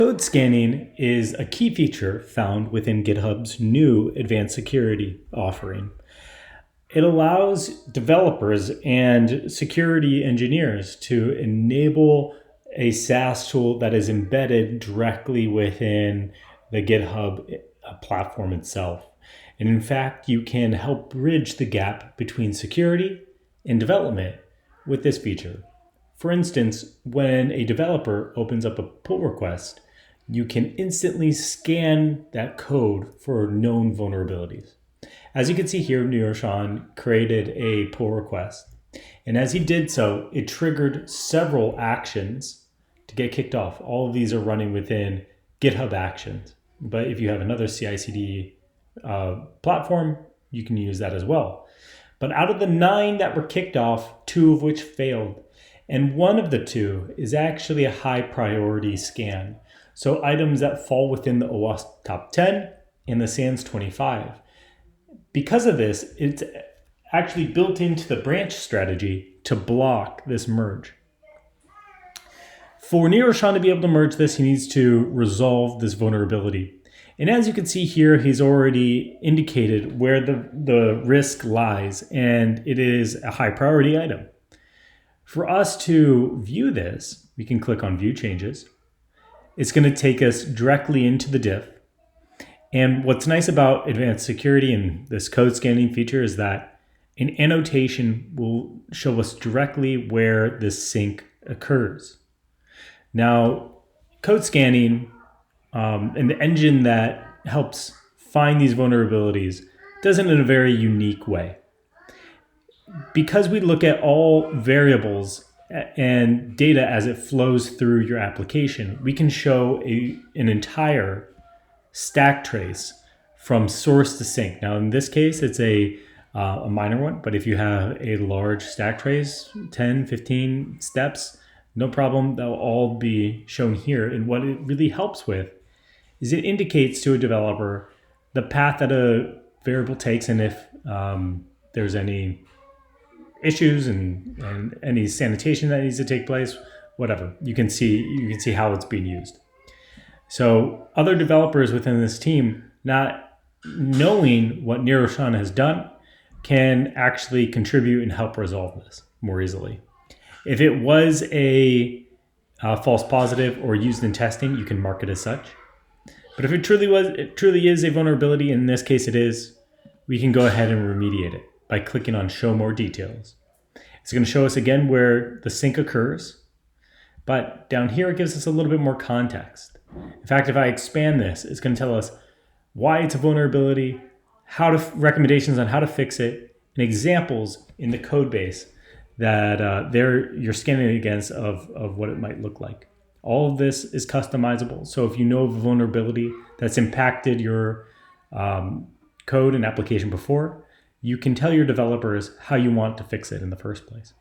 Code scanning is a key feature found within GitHub's new advanced security offering. It allows developers and security engineers to enable a SaaS tool that is embedded directly within the GitHub platform itself. And in fact, you can help bridge the gap between security and development with this feature. For instance, when a developer opens up a pull request, you can instantly scan that code for known vulnerabilities. As you can see here, Niroshan created a pull request. And as he did so, it triggered several actions to get kicked off. All of these are running within GitHub Actions. But if you have another CI/CD platform, you can use that as well. But out of the 9 that were kicked off, 2 of which failed. And one of the 2 is actually a high priority scan. So items that fall within the OWASP top 10 and the SANS 25. Because of this, it's actually built into the branch strategy to block this merge. For Niroshan to be able to merge this, he needs to resolve this vulnerability. And as you can see here, he's already indicated where the risk lies, and it is a high priority item. For us to view this, we can click on View Changes. It's going to take us directly into the diff. And what's nice about advanced security and this code scanning feature is that an annotation will show us directly where this sync occurs. Now, code scanning and the engine that helps find these vulnerabilities does it in a very unique way. Because we look at all variables and data as it flows through your application, we can show an entire stack trace from source to sink. Now, in this case, it's a minor one, but if you have a large stack trace, 10, 15 steps, no problem, they'll all be shown here. And what it really helps with is it indicates to a developer the path that a variable takes, and if there's any issues and any sanitation that needs to take place, whatever. You can see how it's being used. So other developers within this team, not knowing what Niroshan has done, can actually contribute and help resolve this more easily. If it was a false positive or used in testing, you can mark it as such. But if it truly is a vulnerability, in this case it is, we can go ahead and remediate it by clicking on Show More Details. It's going to show us again where the sync occurs, but down here it gives us a little bit more context. In fact, if I expand this, it's going to tell us why it's a vulnerability, recommendations on how to fix it, and examples in the code base that you're scanning against of what it might look like. All of this is customizable. So if you know of a vulnerability that's impacted your code and application before, you can tell your developers how you want to fix it in the first place.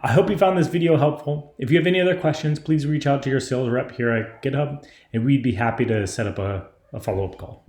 I hope you found this video helpful. If you have any other questions, please reach out to your sales rep here at GitHub, and we'd be happy to set up a follow-up call.